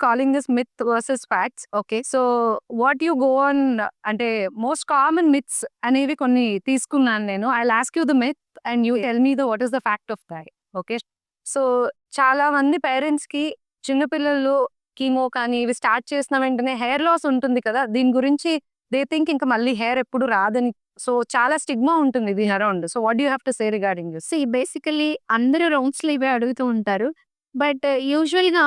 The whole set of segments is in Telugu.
calling this myth versus facts. Okay. So what you go on అంటే మోస్ట్ కామన్ మిత్స్ అనేవి కొన్ని తీసుకున్నాను నేను. I'll ask you the myth and you tell me what is the fact of that. Okay. So చాలా మంది పేరెంట్స్ కి చిన్నపిల్లలు కీమో కానీ ఇవి స్టార్ట్ చేసిన వెంటనే హెయిర్ లాస్ ఉంటుంది కదా, దీని గురించి దే థింక్ ఇంకా మళ్ళీ హెయిర్ ఎప్పుడు రాదని. సో చాలా స్టిగ్మా ఉంటుంది దీని around. So what you have to say regarding this? Basically అందరూ రౌండ్స్‌లో ఇవే అడుగుతూ ఉంటారు. బట్ యూజువల్‌గా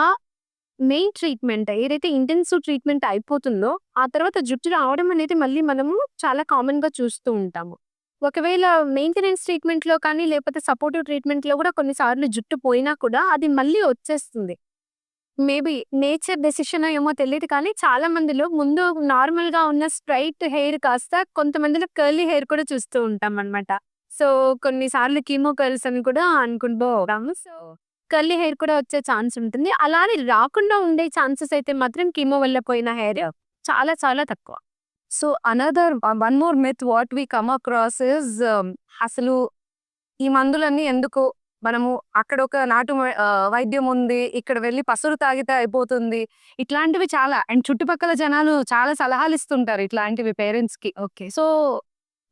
మెయిన్ ట్రీట్మెంట్ ఏదైతే ఇంటెన్సివ్ ట్రీట్మెంట్ అయిపోతుందో, ఆ తర్వాత జుట్టు రావడం అనేది మళ్ళీ మనము చాలా కామన్‌గా చూస్తూ ఉంటాము. ఒకవేళ మెయింటెనెన్స్ ట్రీట్మెంట్‌లో కానీ, లేకపోతే సపోర్టివ్ ట్రీట్మెంట్‌లో కూడా కొన్నిసార్లు జుట్టు పోయినా కూడా అది మళ్ళీ వచ్చేస్తుంది. మేబీ నేచర్ డెసిషనో ఏమో తెలీదు కానీ, చాలా మందిలో ముందు నార్మల్‌గా ఉన్న స్ట్రెయిట్ హెయిర్ కాస్త కొంతమందిలో కర్లీ హెయిర్ కూడా చూస్తూ ఉంటామనమాట. సో, కొన్నిసార్లు కీమో కర్ల్స్ అని కూడా అనుకుంటూ ఉంటాము. సో, కర్లీ హెయిర్ కూడా వచ్చే ఛాన్స్ ఉంటుంది. అలా అని రాకుండా ఉండే ఛాన్సెస్ అయితే మాత్రం కీమో వల్ల పోయిన హెయిర్ చాలా చాలా తక్కువ. So another one more myth what we come across is అసలు ఈ మందులన్నీ ఎందుకు, మనము అక్కడ ఒక వైద్యం ఉంది, ఇక్కడ వెళ్ళి పసరు తాగితే అయిపోతుంది, ఇట్లాంటివి చాలా. అండ్ చుట్టుపక్కల జనాలు చాలా సలహాలు ఇస్తుంటారు ఇట్లాంటివి పేరెంట్స్ కి. ఓకే. సో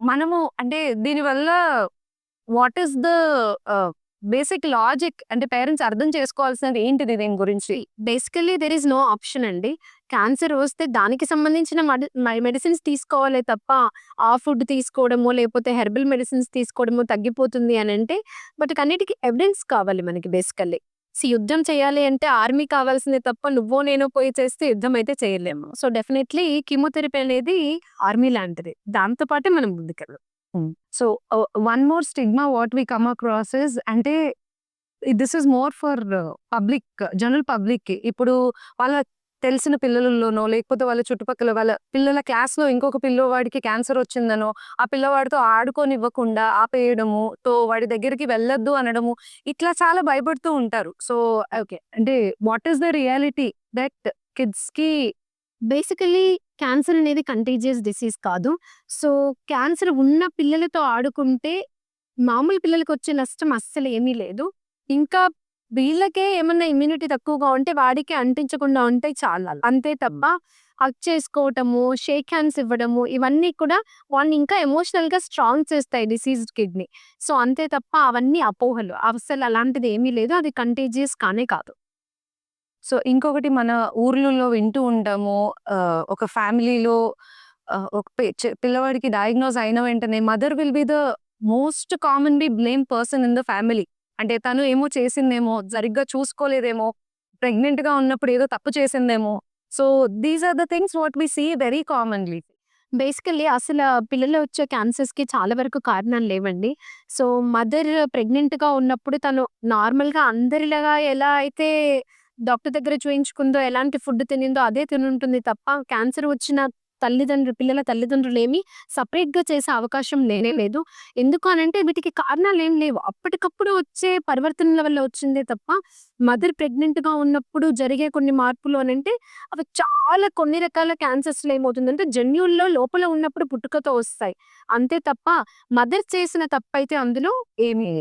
మనము అంటే దీనివల్ల what is the basic logic, అంటే పేరెంట్స్ అర్థం చేసుకోవాల్సినది ఏంటిది దీని గురించి? Basically there is no option అండి. క్యాన్సర్ వస్తే దానికి సంబంధించిన మెడిసిన్స్ తీసుకోవాలే తప్ప, ఆ ఫుడ్ తీసుకోవడమో, లేకపోతే హెర్బల్ మెడిసిన్స్ తీసుకోవడమో తగ్గిపోతుంది అనంటే, వాటికన్నిటికి ఎవిడెన్స్ కావాలి మనకి బేసికల్లీ. యుద్ధం చేయాలి అంటే ఆర్మీ కావాల్సిందే తప్ప నువ్వో నేనో పోయి చేస్తే యుద్ధం అయితే చేయలేము. సో, డెఫినెట్లీ కీమోథెరపీ అనేది ఆర్మీ లాంటిది. దాంతో పాటే మనం ముందుకెళ్ళాలి. So one more stigma what we come across is, అంటే this is more for public, general public కి. ఇప్పుడు వాళ్ళ తెలిసిన పిల్లలలోనో, లేకపోతే వాళ్ళ చుట్టుపక్కల వాళ్ళ పిల్లల క్లాస్ లో ఇంకొక పిల్లవాడికి క్యాన్సర్ వచ్చిందనో, ఆ పిల్లవాడితో ఆడుకోనివ్వకుండా ఆపేయడము, తో వాడి దగ్గరికి వెళ్ళొద్దు అనడము, ఇట్లా చాలా భయపడుతూ ఉంటారు. సో ఓకే, అంటే what is the reality that kids కి? బేసికల్లీ క్యాన్సర్ అనేది కంటేజియస్ డిసీజ్ కాదు. సో, క్యాన్సర్ ఉన్న పిల్లలతో ఆడుకుంటే మామూలు పిల్లలకొచ్చే నష్టం అస్సలు ఏమీ లేదు. ఇంకా వీళ్ళకే ఏమన్నా ఇమ్యూనిటీ తక్కువగా ఉంటే వాడికి అంటించకుండా ఉంటే చాలు. అంతే తప్ప హగ్ చేసుకోవటము, షేక్ హ్యాండ్స్ ఇవ్వడము, ఇవన్నీ కూడా వాళ్ళని ఇంకా ఎమోషనల్‌గా స్ట్రాంగ్ చేస్తాయి డిసీజ్డ్ కిడ్‌ని. సో, అంతే తప్ప అవన్నీ అపోహలు. అసలు అలాంటిది ఏమీ లేదు. అది కంటేజియస్ కానే కాదు. సో ఇంకొకటి మన ఊర్లలో వింటూ ఉంటాము, ఒక ఫ్యామిలీలో ఒక పిల్లవాడికి డయాగ్నోస్ అయిన వెంటనే mother will be the most commonly blame person in the family. అంటే తను ఏమో చేసిందేమో, సరిగ్గా చూసుకోలేదేమో, ప్రెగ్నెంట్ గా ఉన్నప్పుడు ఏదో తప్పు చేసిందేమో. So these are the things what we see very commonly. Basically అసలు పిల్లల్లో వచ్చే క్యాన్సర్స్‌కి చాలా వరకు కారణాలు లేవండి. సో, మదర్ ప్రెగ్నెంట్‌గా ఉన్నప్పుడు తను నార్మల్‌గా అందరిలాగా ఎలా అయితే డాక్టర్ దగ్గర చూయించుకుందో, ఎలాంటి ఫుడ్ తినిందో అదే తినుంటుంది తప్ప, క్యాన్సర్ వచ్చిన పిల్లల తల్లిదండ్రులేమి సెపరేట్‌గా చేసే అవకాశం లేనే లేదు. ఎందుకు అనంటే వీటికి కారణాలేం లేవు. అప్పటికప్పుడు వచ్చే పరివర్తనల వల్ల వచ్చిందే తప్ప, మదర్ ప్రెగ్నెంట్‌గా ఉన్నప్పుడు జరిగే కొన్ని మార్పులు అనంటే అవి చాలా కొన్ని రకాల క్యాన్సర్స్‌లో ఏమవుతుందంటే జన్యువుల్లో లోపల ఉన్నప్పుడు పుట్టుకతో వస్తాయి. అంతే తప్ప మదర్ చేసిన తప్పైతే అందులో ఏమీ